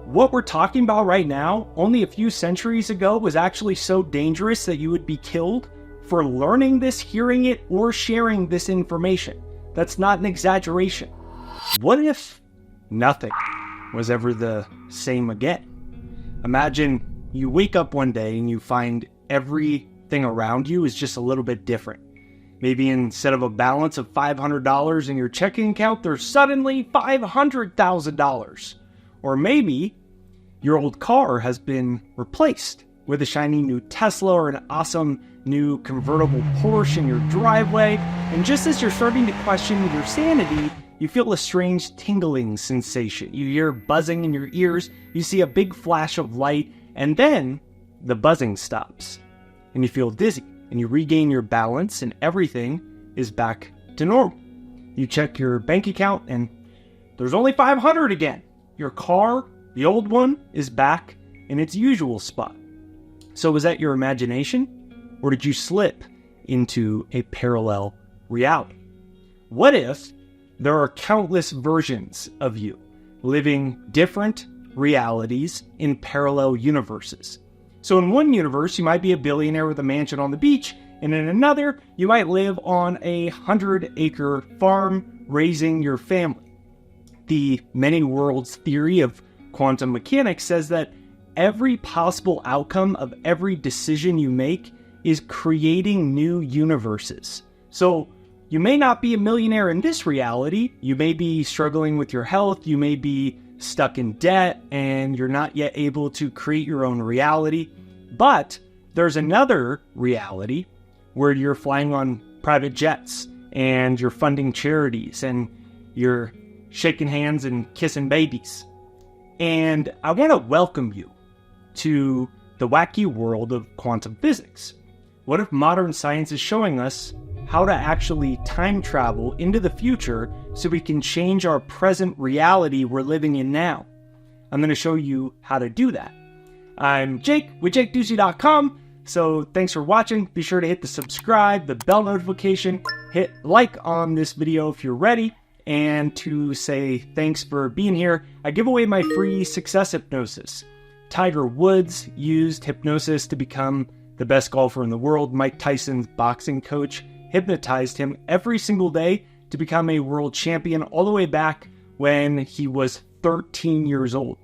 What we're talking about right now, only a few centuries ago, was actually so dangerous that you would be killed for learning this, hearing it, or sharing this information. That's not an exaggeration. What if nothing was ever the same again? Imagine you wake up one day and you find everything around you is just a little bit different. Maybe instead of a balance of $500 in your checking account, there's suddenly $500,000. Or maybe your old car has been replaced with a shiny new Tesla or an awesome new convertible Porsche in your driveway. And just as you're starting to question your sanity, you feel a strange tingling sensation. You hear buzzing in your ears, you see a big flash of light, and then the buzzing stops. And you feel dizzy, and you regain your balance, and everything is back to normal. You check your bank account, and there's only $500 again. Your car, the old one, is back in its usual spot. So was that your imagination? Or did you slip into a parallel reality? What if there are countless versions of you living different realities in parallel universes? So in one universe, you might be a billionaire with a mansion on the beach, and in another, you might live on a 100-acre farm raising your family. The many worlds theory of quantum mechanics says that every possible outcome of every decision you make is creating new universes. So you may not be a millionaire in this reality. You may be struggling with your health. You may be stuck in debt and you're not yet able to create your own reality. But there's another reality where you're flying on private jets and you're funding charities and you're shaking hands and kissing babies. And I want to welcome you to the wacky world of quantum physics. What if modern science is showing us how to actually time travel into the future so we can change our present reality we're living in now? I'm going to show you how to do that. I'm Jake with JakeDucey.com. So thanks for watching. Be sure to hit the subscribe, the bell notification, hit like on this video if you're ready. And to say thanks for being here, I give away my free success hypnosis. Tiger Woods used hypnosis to become the best golfer in the world. Mike Tyson's boxing coach hypnotized him every single day to become a world champion all the way back when he was 13 years old.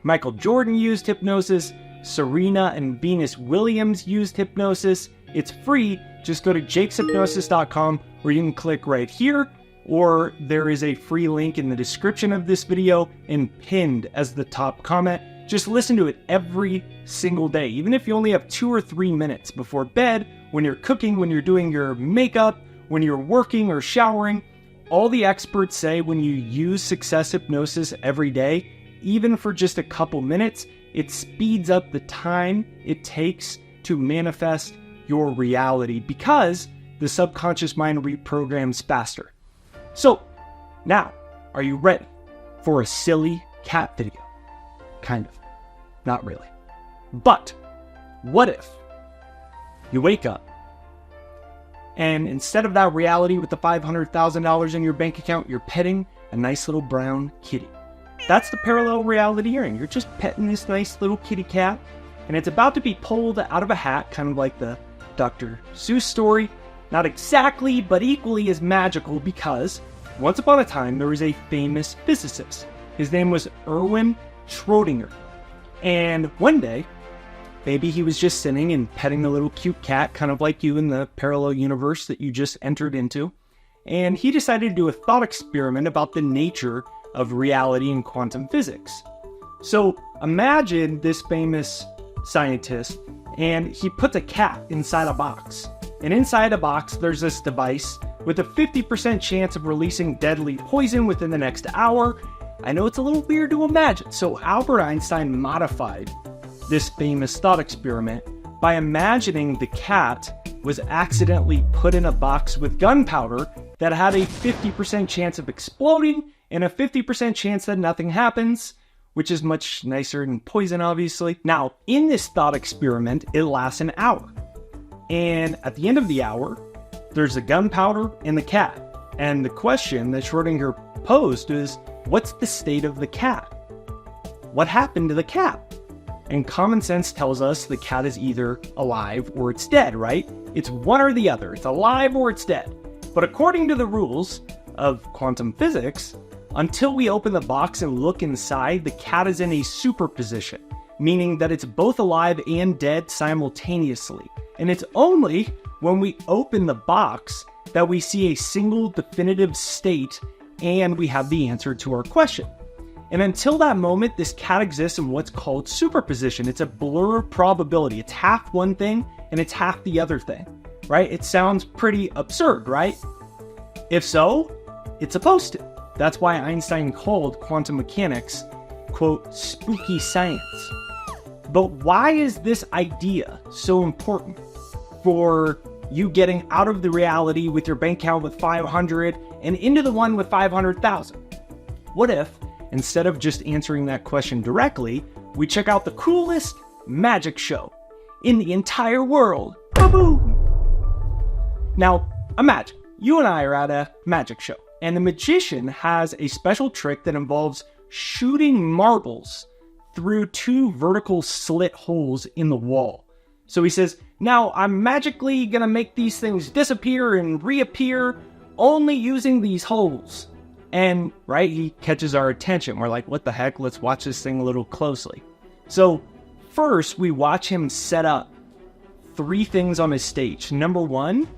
Michael Jordan used hypnosis. Serena and Venus Williams used hypnosis. It's free. Just go to jakeshypnosis.com where you can click right here, or there is a free link in the description of this video and pinned as the top comment. Just listen to it every single day, even if you only have 2 or 3 minutes before bed, when you're cooking, when you're doing your makeup, when you're working or showering. All the experts say when you use success hypnosis every day, even for just a couple minutes, it speeds up the time it takes to manifest your reality because the subconscious mind reprograms faster. So, now, are you ready for a silly cat video? Kind of. Not really. But, what if you wake up and instead of that reality with the $500,000 in your bank account, you're petting a nice little brown kitty? That's the parallel reality you're in. You're just petting this nice little kitty cat, and it's about to be pulled out of a hat, kind of like the Dr. Seuss story. Not exactly, but equally as magical, because once upon a time, there was a famous physicist. His name was Erwin Schrödinger. And one day, maybe he was just sitting and petting the little cute cat, kind of like you in the parallel universe that you just entered into. And he decided to do a thought experiment about the nature of reality in quantum physics. So imagine this famous scientist, and he puts a cat inside a box. And inside a box, there's this device with a 50% chance of releasing deadly poison within the next hour. I know it's a little weird to imagine. So Albert Einstein modified this famous thought experiment by imagining the cat was accidentally put in a box with gunpowder that had a 50% chance of exploding and a 50% chance that nothing happens, which is much nicer than poison, obviously. Now, in this thought experiment, it lasts an hour. And at the end of the hour, there's the gunpowder and the cat. And the question that Schrödinger posed is, what's the state of the cat? what happened to the cat? And common sense tells us the cat is either alive or it's dead, right? It's one or the other. It's alive or it's dead. But according to the rules of quantum physics, until we open the box and look inside, the cat is in a superposition, meaning that it's both alive and dead simultaneously. And it's only when we open the box that we see a single definitive state and we have the answer to our question. And until that moment, this cat exists in what's called superposition. It's a blur of probability. It's half one thing and it's half the other thing, right? It sounds pretty absurd, right? If so, it's supposed to. That's why Einstein called quantum mechanics, quote, spooky science. But why is this idea so important for you getting out of the reality with your bank account with 500 and into the one with 500,000? What if, instead of just answering that question directly, we check out the coolest magic show in the entire world? Ba-boom! Now, imagine you and I are at a magic show, and the magician has a special trick that involves shooting marbles through two vertical slit holes in the wall. So he says, now I'm magically gonna make these things disappear and reappear only using these holes. And, right, he catches our attention. We're like, what the heck? Let's watch this thing a little closely. So first, we watch him set up three things on his stage. Number one,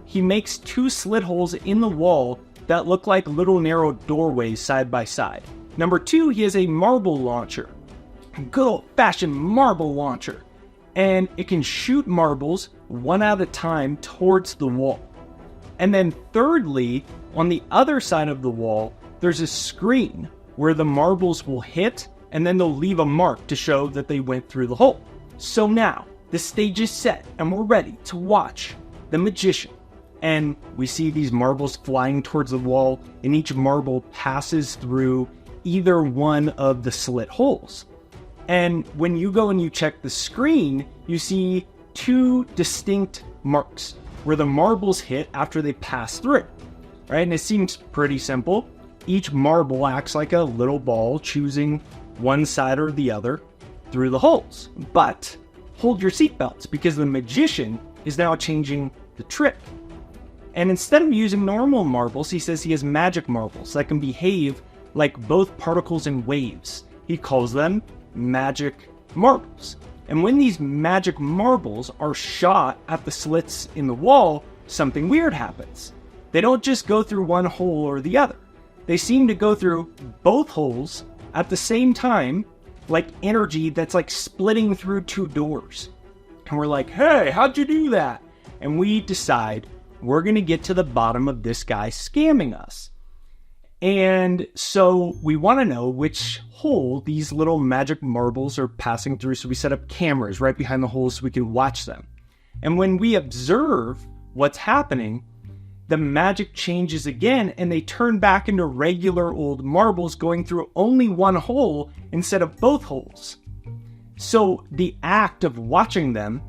he makes two slit holes in the wall that look like little narrow doorways side by side. Number two, he has a marble launcher. Good old-fashioned marble launcher. And it can shoot marbles one at a time towards the wall. And then thirdly, on the other side of the wall, there's a screen where the marbles will hit and then they'll leave a mark to show that they went through the hole. So now, the stage is set and we're ready to watch the magician. And we see these marbles flying towards the wall, and each marble passes through either one of the slit holes. And when you go and you check the screen, you see two distinct marks where the marbles hit after they pass through, right? And it seems pretty simple. Each marble acts like a little ball, choosing one side or the other through the holes. But hold your seatbelts, because the magician is now changing the trick. And instead of using normal marbles, he says he has magic marbles that can behave like both particles and waves. He calls them magic marbles. And when these magic marbles are shot at the slits in the wall, something weird happens. They don't just go through one hole or the other. They seem to go through both holes at the same time, like energy that's like splitting through two doors. And we're like, hey, how'd you do that? And we decide we're going to get to the bottom of this guy scamming us. And so we want to know which hole these little magic marbles are passing through. So we set up cameras right behind the holes so we can watch them. And when we observe what's happening, the magic changes again and they turn back into regular old marbles going through only one hole instead of both holes. So the act of watching them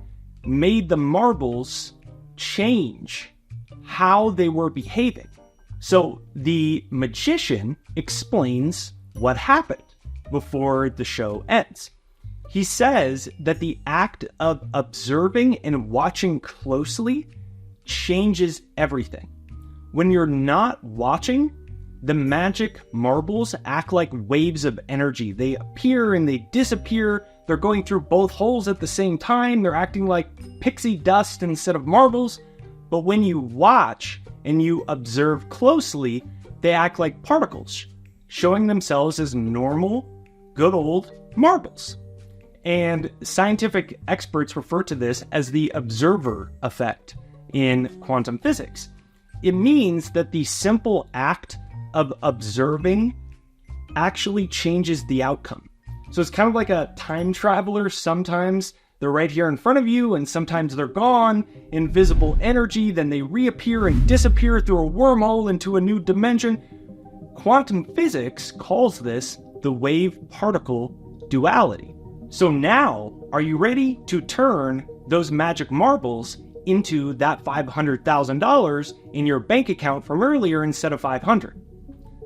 made the marbles change how they were behaving. So the magician explains what happened before the show ends. He says that the act of observing and watching closely changes everything. When you're not watching, the magic marbles act like waves of energy. They appear and they disappear. They're going through both holes at the same time. They're acting like pixie dust instead of marbles. But when you watch and you observe closely, they act like particles, showing themselves as normal, good old marbles. And scientific experts refer to this as the observer effect in quantum physics. It means that the simple act of observing actually changes the outcome. So it's kind of like a time traveler. Sometimes they're right here in front of you, and sometimes they're gone, invisible energy, then they reappear and disappear through a wormhole into a new dimension. Quantum physics calls this the wave-particle duality. So now, are you ready to turn those magic marbles into that $500,000 in your bank account from earlier instead of 500?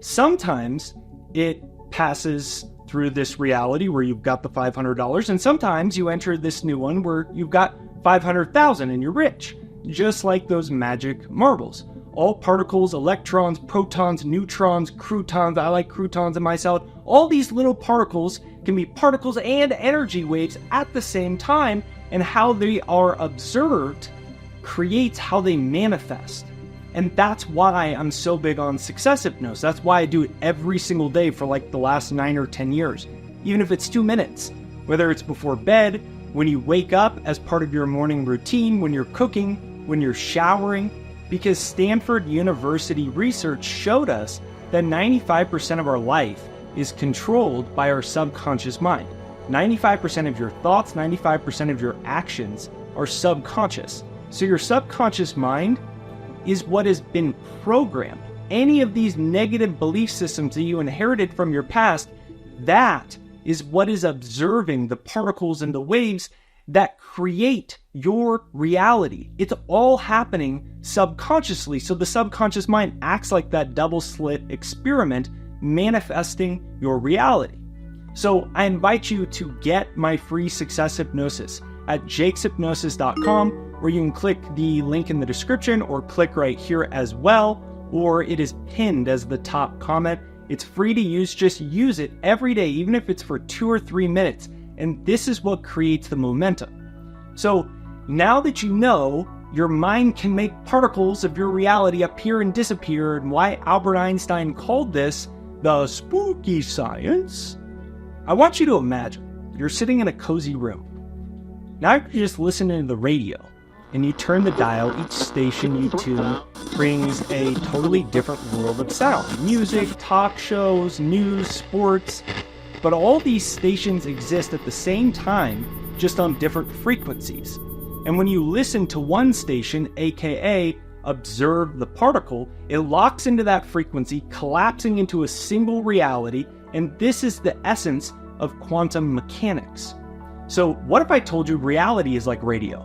Sometimes it passes through this reality where you've got the $500, and sometimes you enter this new one where you've got 500,000 and you're rich, just like those magic marbles. All particles, electrons, protons, neutrons, croutons, I like croutons in my salad, all these little particles can be particles and energy waves at the same time, and how they are observed creates how they manifest. And that's why I'm so big on success hypnosis. That's why I do it every single day for like the last 9 or 10 years, even if it's 2 minutes, whether it's before bed, when you wake up as part of your morning routine, when you're cooking, when you're showering, because Stanford University research showed us that 95% of our life is controlled by our subconscious mind. 95% of your thoughts, 95% of your actions are subconscious. So your subconscious mind is what has been programmed. Any of these negative belief systems that you inherited from your past, that is what is observing the particles and the waves that create your reality. It's all happening subconsciously. So the subconscious mind acts like that double-slit experiment, manifesting your reality. So I invite you to get my free success hypnosis at jakeshypnosis.com, or you can click the link in the description or click right here as well, or it is pinned as the top comment. It's free to use. Just use it every day, even if it's for 2 or 3 minutes. And this is what creates the momentum. So now that you know your mind can make particles of your reality appear and disappear, and why Albert Einstein called this the spooky science, I want you to imagine you're sitting in a cozy room. Now you're just listening to the radio, and you turn the dial. Each station you tune brings a totally different world of sound. Music, talk shows, news, sports. But all these stations exist at the same time, just on different frequencies. And when you listen to one station, aka observe the particle, it locks into that frequency, collapsing into a single reality, and this is the essence of quantum mechanics. So what if I told you reality is like radio?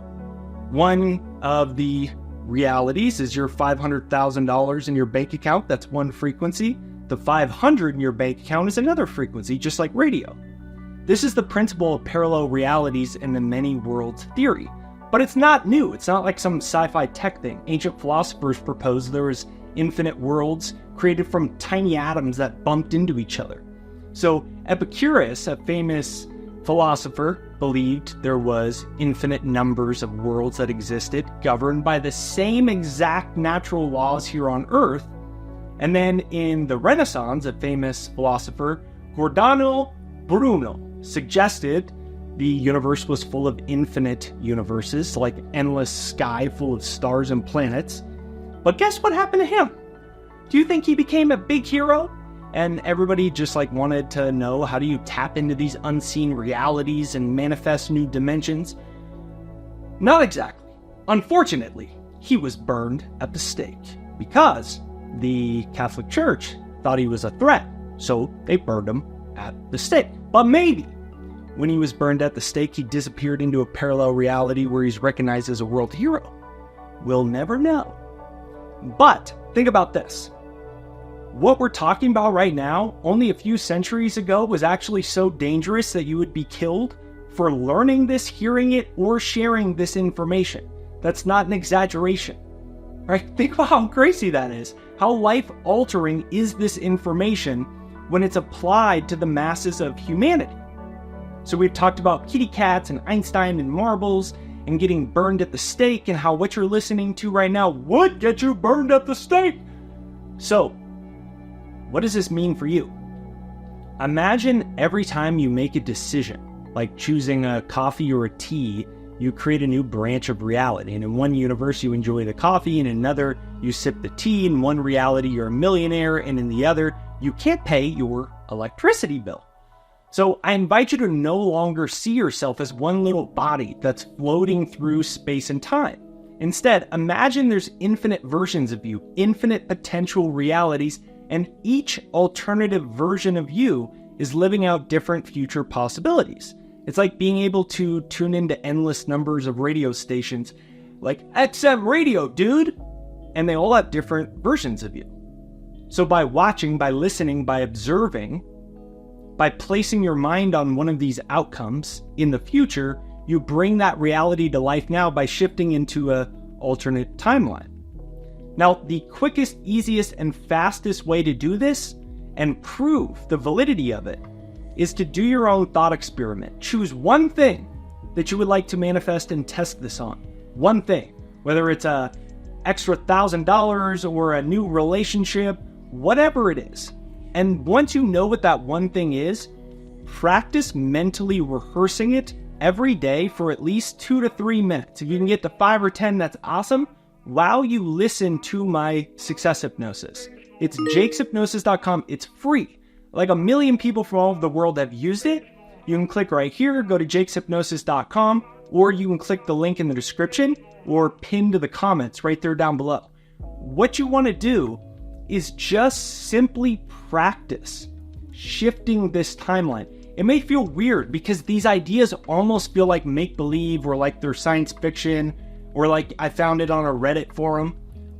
One of the realities is your $500,000 in your bank account. That's one frequency. The 500 in your bank account is another frequency, just like radio. This is the principle of parallel realities in the many worlds theory. But it's not new. It's not like some sci-fi tech thing. Ancient philosophers proposed there was infinite worlds created from tiny atoms that bumped into each other. So Epicurus, a famous philosopher, believed there was infinite numbers of worlds that existed, governed by the same exact natural laws here on Earth. And then in the Renaissance, a famous philosopher, Giordano Bruno, suggested the universe was full of infinite universes, like endless sky full of stars and planets. But guess what happened to him? Do you think he became a big hero? And everybody just wanted to know, how do you tap into these unseen realities and manifest new dimensions? Not exactly. Unfortunately, he was burned at the stake because the Catholic Church thought he was a threat, so they burned him at the stake. But maybe when he was burned at the stake, he disappeared into a parallel reality where he's recognized as a world hero. We'll never know. But think about this. What we're talking about right now, only a few centuries ago, was actually so dangerous that you would be killed for learning this, hearing it, or sharing this information. That's not an exaggeration, right? Think about how crazy that is. How life-altering is this information when it's applied to the masses of humanity? So we've talked about kitty cats and Einstein and marbles and getting burned at the stake, and how what you're listening to right now would get you burned at the stake. So, what does this mean for you? Imagine every time you make a decision, like choosing a coffee or a tea, you create a new branch of reality. And in one universe, you enjoy the coffee, and in another, you sip the tea. In one reality, you're a millionaire, and in the other, you can't pay your electricity bill. So I invite you to no longer see yourself as one little body that's floating through space and time. Instead, imagine there's infinite versions of you, infinite potential realities, and each alternative version of you is living out different future possibilities. It's like being able to tune into endless numbers of radio stations, like XM radio, dude! And they all have different versions of you. So by watching, by listening, by observing, By placing your mind on one of these outcomes in the future, you bring that reality to life now by shifting into an alternate timeline. Now, the quickest, easiest, and fastest way to do this and prove the validity of it is to do your own thought experiment. Choose one thing that you would like to manifest and test this on. One thing, whether it's a extra $1,000 or a new relationship, whatever it is. And once you know what that one thing is, practice mentally rehearsing it every day for at least 2 to 3 minutes. If you can get to 5 or 10, that's awesome. While you listen to my success hypnosis. It's jakeshypnosis.com. It's free. Like 1 million people from all over the world have used it. You can click right here, go to jakeshypnosis.com, or you can click the link in the description or pin to the comments right there down below. What you want to do is just simply practice shifting this timeline. It may feel weird because these ideas almost feel like make-believe or like they're science fiction or like I found it on a Reddit forum.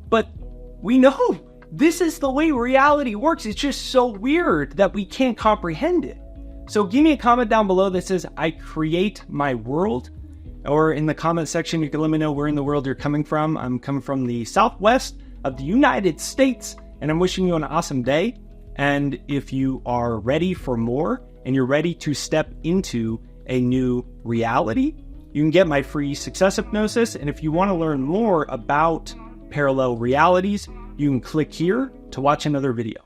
But we know this is the way reality works. It's just so weird that we can't comprehend it. So give me a comment down below that says, I create my world. Or in the comment section, you can let me know where in the world you're coming from. I'm coming from the Southwest of the United States, and I'm wishing you an awesome day. And if you are ready for more, and you're ready to step into a new reality, you can get my free success hypnosis. And if you want to learn more about parallel realities, you can click here to watch another video.